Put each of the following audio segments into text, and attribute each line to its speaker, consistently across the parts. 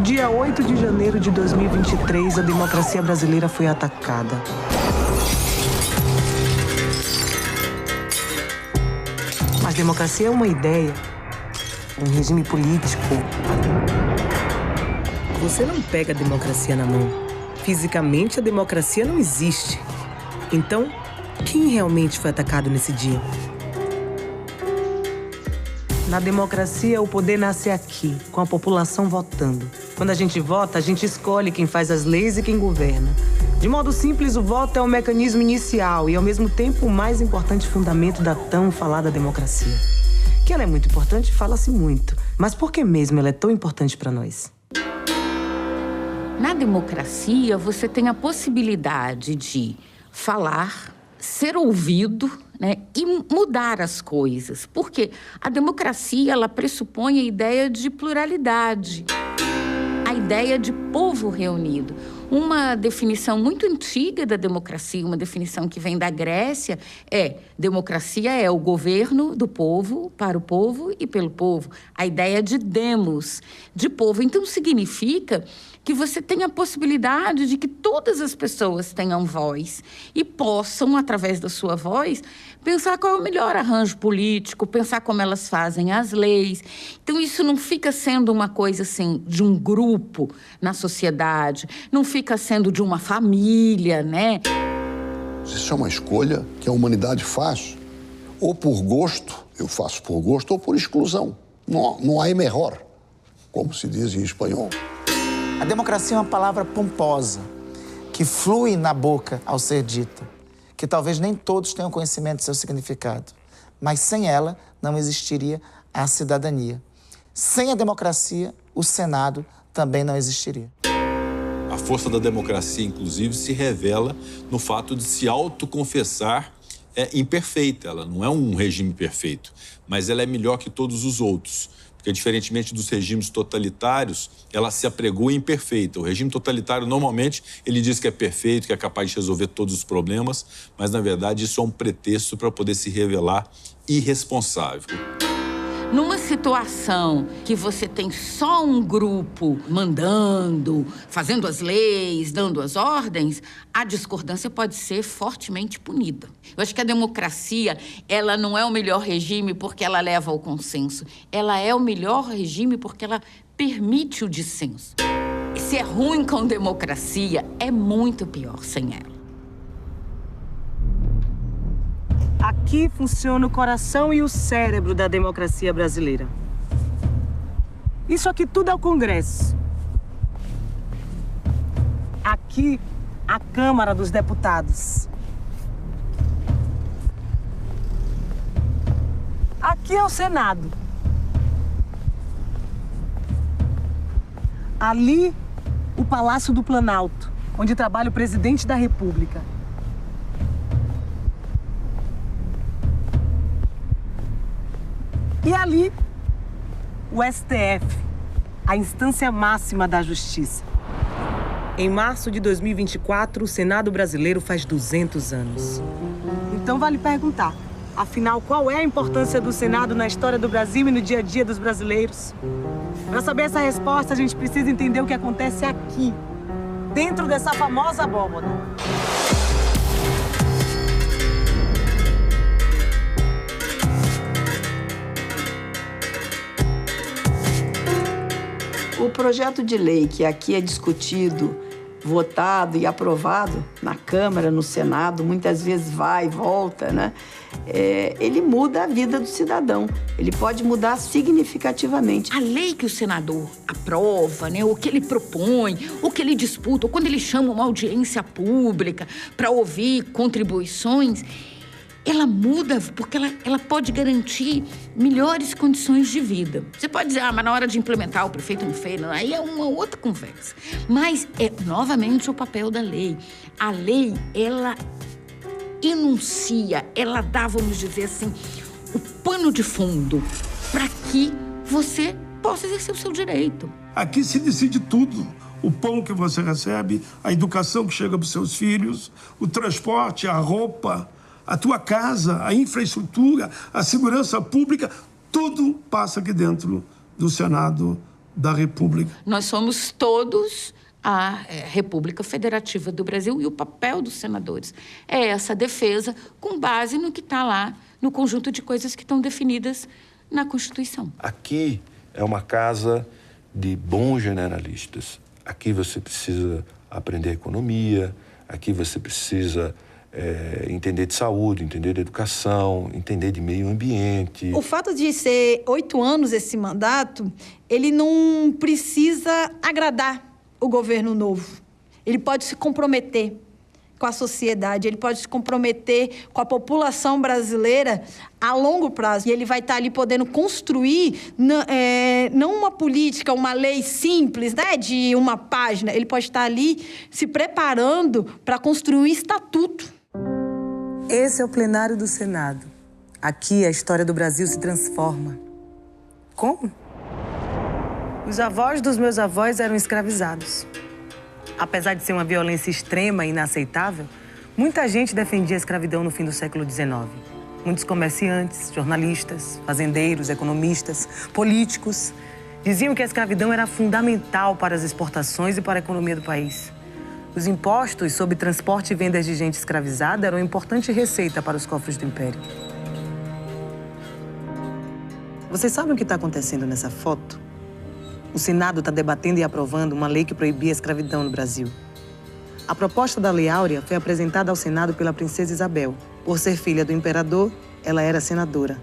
Speaker 1: dia 8 de janeiro de 2023, a democracia brasileira foi atacada. Mas democracia é uma ideia, um regime político. Você não pega a democracia na mão. Fisicamente, a democracia não existe. Então, quem realmente foi atacado nesse dia? Na democracia, o poder nasce aqui, com a população votando. Quando a gente vota, a gente escolhe quem faz as leis e quem governa. De modo simples, o voto é o mecanismo inicial e, ao mesmo tempo, o mais importante fundamento da tão falada democracia. Que ela é muito importante, fala-se muito. Mas por que mesmo ela é tão importante para nós?
Speaker 2: Na democracia, você tem a possibilidade de falar, ser ouvido, né, e mudar as coisas. Porque a democracia, ela pressupõe a ideia de pluralidade, a ideia de povo reunido. Uma definição muito antiga da democracia, uma definição que vem da Grécia, democracia é o governo do povo, para o povo e pelo povo. A ideia de demos, de povo. Então, significa que você tem a possibilidade de que todas as pessoas tenham voz e possam, através da sua voz, pensar qual é o melhor arranjo político, pensar como elas fazem as leis. Então, isso não fica sendo uma coisa, assim, de um grupo na sociedade, não fica sendo de uma família, né?
Speaker 3: Isso é uma escolha que a humanidade faz, ou por gosto, eu faço por gosto, ou por exclusão. Não há melhor, como se diz em espanhol.
Speaker 4: A democracia é uma palavra pomposa, que flui na boca ao ser dita, que talvez nem todos tenham conhecimento do seu significado, mas sem ela não existiria a cidadania. Sem a democracia, o Senado também não existiria.
Speaker 5: A força da democracia, inclusive, se revela no fato de se autoconfessar imperfeita. Ela não é um regime perfeito, mas ela é melhor que todos os outros. Porque, diferentemente dos regimes totalitários, ela se apregou imperfeita. O regime totalitário, normalmente, ele diz que é perfeito, que é capaz de resolver todos os problemas, mas, na verdade, isso é um pretexto para poder se revelar irresponsável.
Speaker 2: Numa situação que você tem só um grupo mandando, fazendo as leis, dando as ordens, a discordância pode ser fortemente punida. Eu acho que a democracia, ela não é o melhor regime porque ela leva ao consenso. Ela é o melhor regime porque ela permite o dissenso. Se é ruim com democracia, é muito pior sem ela.
Speaker 1: Aqui funciona o coração e o cérebro da democracia brasileira. Isso aqui tudo é o Congresso. Aqui, a Câmara dos Deputados. Aqui é o Senado. Ali, o Palácio do Planalto, onde trabalha o presidente da República. E ali, o STF, a instância máxima da justiça. Em março de 2024, o Senado brasileiro faz 200 anos. Então vale perguntar, afinal, qual é a importância do Senado na história do Brasil e no dia a dia dos brasileiros? Para saber essa resposta, a gente precisa entender o que acontece aqui, dentro dessa famosa abóbora.
Speaker 6: O projeto de lei que aqui é discutido, votado e aprovado na Câmara, no Senado, muitas vezes vai e volta, né? Ele muda a vida do cidadão. Ele pode mudar significativamente.
Speaker 2: A lei que o senador aprova, né, o que ele propõe, o que ele disputa, ou quando ele chama uma audiência pública para ouvir contribuições, ela muda porque ela pode garantir melhores condições de vida. Você pode dizer, mas na hora de implementar o prefeito não fez, não, aí é uma outra conversa. Mas é novamente o papel da lei. A lei, ela enuncia, ela dá, vamos dizer assim, o pano de fundo para que você possa exercer o seu direito.
Speaker 7: Aqui se decide tudo. O pão que você recebe, a educação que chega para os seus filhos, o transporte, a roupa, a tua casa, a infraestrutura, a segurança pública, tudo passa aqui dentro do Senado da República.
Speaker 2: Nós somos todos a República Federativa do Brasil e o papel dos senadores é essa defesa com base no que está lá, no conjunto de coisas que estão definidas na Constituição.
Speaker 8: Aqui é uma casa de bons generalistas. Aqui você precisa aprender economia, aqui você precisa entender de saúde, entender de educação, entender de meio ambiente.
Speaker 9: O fato de ser 8 anos esse mandato, ele não precisa agradar o governo novo. Ele pode se comprometer com a sociedade, ele pode se comprometer com a população brasileira a longo prazo. E ele vai estar ali podendo construir não uma política, uma lei simples, né, de uma página. Ele pode estar ali se preparando para construir um estatuto.
Speaker 1: Esse é o plenário do Senado. Aqui a história do Brasil se transforma. Como? Os avós dos meus avós eram escravizados. Apesar de ser uma violência extrema e inaceitável, muita gente defendia a escravidão no fim do século XIX. Muitos comerciantes, jornalistas, fazendeiros, economistas, políticos diziam que a escravidão era fundamental para as exportações e para a economia do país. Os impostos sobre transporte e vendas de gente escravizada eram uma importante receita para os cofres do Império. Vocês sabem o que está acontecendo nessa foto? O Senado está debatendo e aprovando uma lei que proibia a escravidão no Brasil. A proposta da Lei Áurea foi apresentada ao Senado pela princesa Isabel. Por ser filha do imperador, ela era senadora.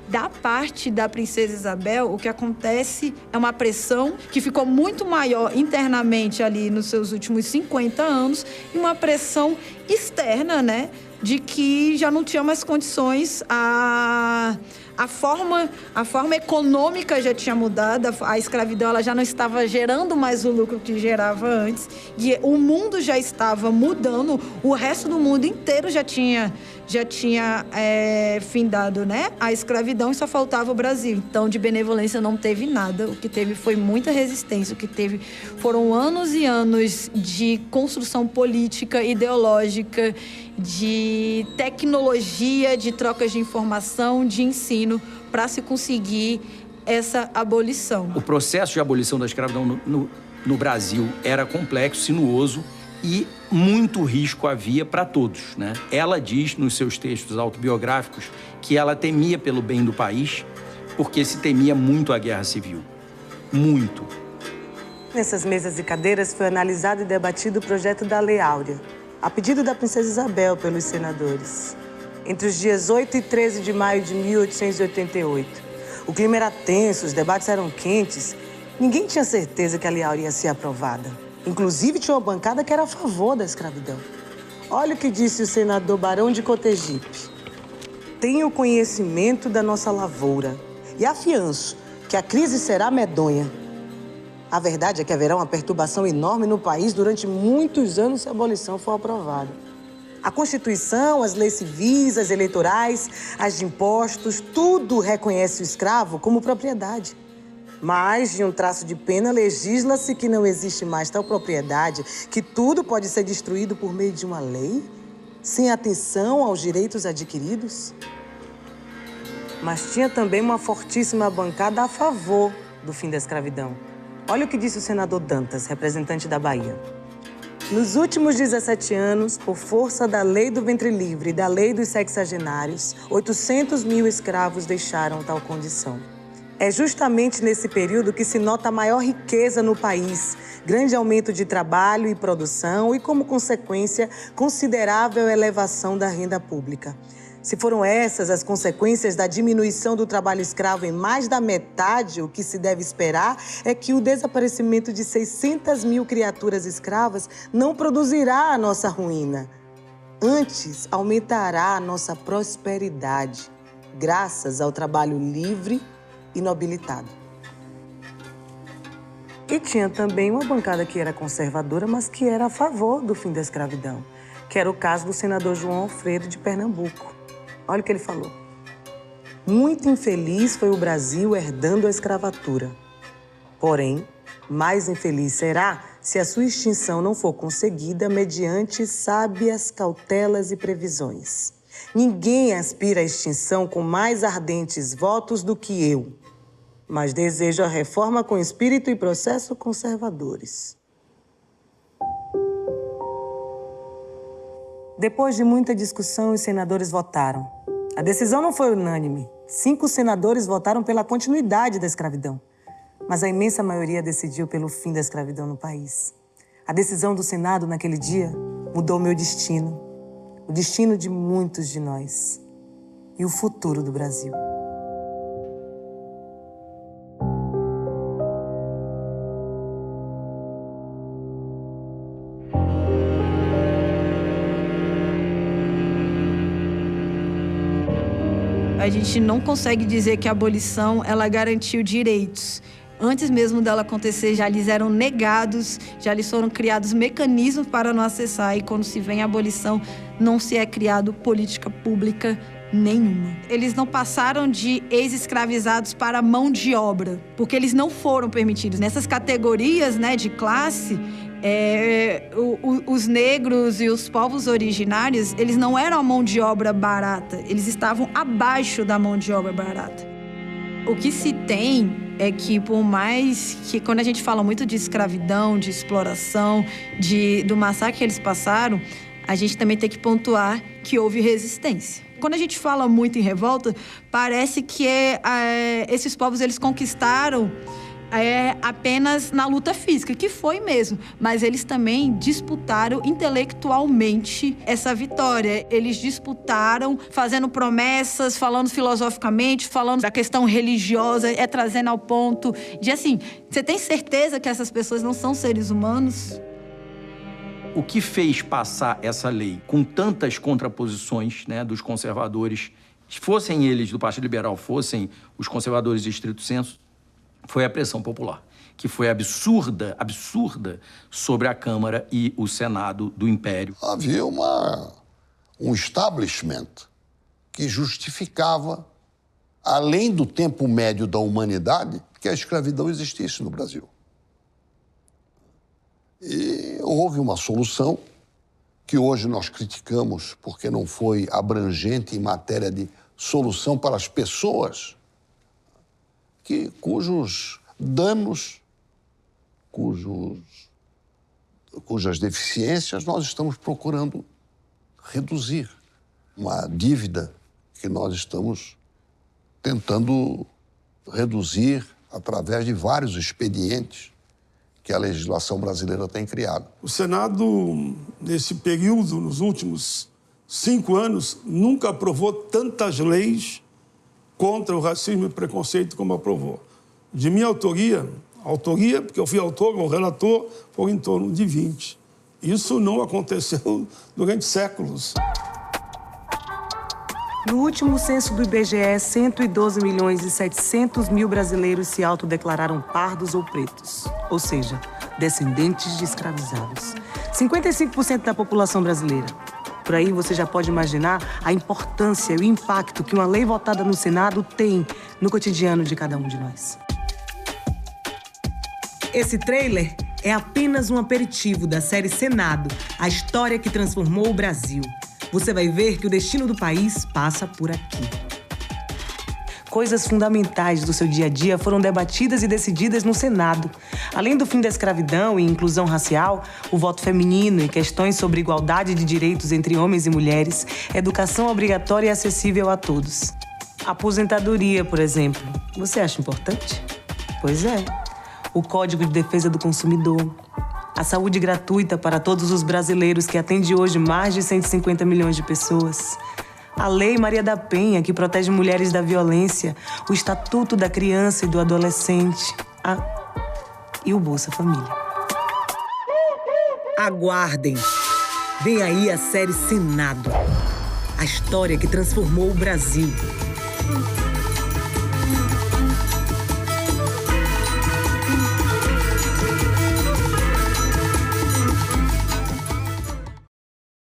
Speaker 9: Da parte da princesa Isabel, o que acontece é uma pressão que ficou muito maior internamente ali nos seus últimos 50 anos e uma pressão externa, né, de que já não tinha mais condições, a forma econômica já tinha mudado, a escravidão ela já não estava gerando mais o lucro que gerava antes, e o mundo já estava mudando, o resto do mundo inteiro já tinha findado, né, a escravidão e só faltava o Brasil. Então, de benevolência não teve nada, o que teve foi muita resistência, o que teve foram anos e anos de construção política, ideológica, de tecnologia, de trocas de informação, de ensino, para se conseguir essa abolição.
Speaker 10: O processo de abolição da escravidão no Brasil era complexo, sinuoso e muito risco havia para todos, né? Ela diz nos seus textos autobiográficos que ela temia pelo bem do país porque se temia muito a guerra civil. Muito.
Speaker 1: Nessas mesas e cadeiras foi analisado e debatido o projeto da Lei Áurea, a pedido da princesa Isabel pelos senadores. Entre os dias 8 e 13 de maio de 1888. O clima era tenso, os debates eram quentes. Ninguém tinha certeza que a Lei Áurea ia ser aprovada. Inclusive, tinha uma bancada que era a favor da escravidão. Olha o que disse o senador Barão de Cotegipe. Tenho conhecimento da nossa lavoura e afianço que a crise será medonha. A verdade é que haverá uma perturbação enorme no país durante muitos anos se a abolição for aprovada. A Constituição, as leis civis, as eleitorais, as de impostos, tudo reconhece o escravo como propriedade. Mas, de um traço de pena, legisla-se que não existe mais tal propriedade, que tudo pode ser destruído por meio de uma lei, sem atenção aos direitos adquiridos. Mas tinha também uma fortíssima bancada a favor do fim da escravidão. Olha o que disse o senador Dantas, representante da Bahia. Nos últimos 17 anos, por força da lei do ventre livre e da lei dos sexagenários, 800 mil escravos deixaram tal condição. É justamente nesse período que se nota a maior riqueza no país, grande aumento de trabalho e produção e, como consequência, considerável elevação da renda pública. Se foram essas as consequências da diminuição do trabalho escravo em mais da metade, o que se deve esperar é que o desaparecimento de 600 mil criaturas escravas não produzirá a nossa ruína. Antes, aumentará a nossa prosperidade, graças ao trabalho livre e nobilitado. E tinha também uma bancada que era conservadora, mas que era a favor do fim da escravidão, que era o caso do senador João Alfredo de Pernambuco. Olha o que ele falou. Muito infeliz foi o Brasil herdando a escravatura. Porém, mais infeliz será se a sua extinção não for conseguida mediante sábias cautelas e previsões. Ninguém aspira à extinção com mais ardentes votos do que eu. mas desejo a reforma com espírito e processo conservadores. Depois de muita discussão, os senadores votaram. A decisão não foi unânime. 5 senadores votaram pela continuidade da escravidão. Mas a imensa maioria decidiu pelo fim da escravidão no país. A decisão do Senado naquele dia mudou meu destino, o destino de muitos de nós e o futuro do Brasil.
Speaker 9: A gente não consegue dizer que a abolição ela garantiu direitos. Antes mesmo dela acontecer, já lhes eram negados, já lhes foram criados mecanismos para não acessar. E quando se vem a abolição, não se é criado política pública nenhuma. Eles não passaram de ex-escravizados para mão de obra, porque eles não foram permitidos. Nessas categorias, né, de classe, os negros e os povos originários, eles não eram a mão de obra barata, eles estavam abaixo da mão de obra barata. O que se tem é que, por mais que quando a gente fala muito de escravidão, de exploração, do massacre que eles passaram, a gente também tem que pontuar que houve resistência. Quando a gente fala muito em revolta, parece que esses povos eles conquistaram apenas na luta física, que foi mesmo. Mas eles também disputaram intelectualmente essa vitória. Eles disputaram fazendo promessas, falando filosoficamente, falando da questão religiosa, trazendo ao ponto de assim, você tem certeza que essas pessoas não são seres humanos?
Speaker 10: O que fez passar essa lei com tantas contraposições, né, dos conservadores, fossem eles do Partido Liberal, fossem os conservadores de estrito senso, foi a pressão popular, que foi absurda sobre a Câmara e o Senado do Império.
Speaker 3: Havia um establishment que justificava, além do tempo médio da humanidade, que a escravidão existisse no Brasil. E houve uma solução que hoje nós criticamos porque não foi abrangente em matéria de solução para as pessoas cujos danos, cujas deficiências nós estamos procurando reduzir. Uma dívida que nós estamos tentando reduzir através de vários expedientes que a legislação brasileira tem criado.
Speaker 7: O Senado, nesse período, nos últimos 5 anos, nunca aprovou tantas leis contra o racismo e preconceito como aprovou. De minha autoria, porque eu fui autor, o relator, foi em torno de 20. Isso não aconteceu durante séculos.
Speaker 1: No último censo do IBGE, 112.700.000 brasileiros se autodeclararam pardos ou pretos, ou seja, descendentes de escravizados. 55% da população brasileira. Por aí você já pode imaginar a importância e o impacto que uma lei votada no Senado tem no cotidiano de cada um de nós. Esse trailer é apenas um aperitivo da série Senado, a história que transformou o Brasil. Você vai ver que o destino do país passa por aqui. Coisas fundamentais do seu dia a dia foram debatidas e decididas no Senado. Além do fim da escravidão e inclusão racial, o voto feminino e questões sobre igualdade de direitos entre homens e mulheres, educação obrigatória e acessível a todos. Aposentadoria, por exemplo. Você acha importante? Pois é. O Código de Defesa do Consumidor. A saúde gratuita para todos os brasileiros, que atende hoje mais de 150 milhões de pessoas. A Lei Maria da Penha, que protege mulheres da violência. O Estatuto da Criança e do Adolescente. E o Bolsa Família. Aguardem! Vem aí a série Senado. A história que transformou o Brasil.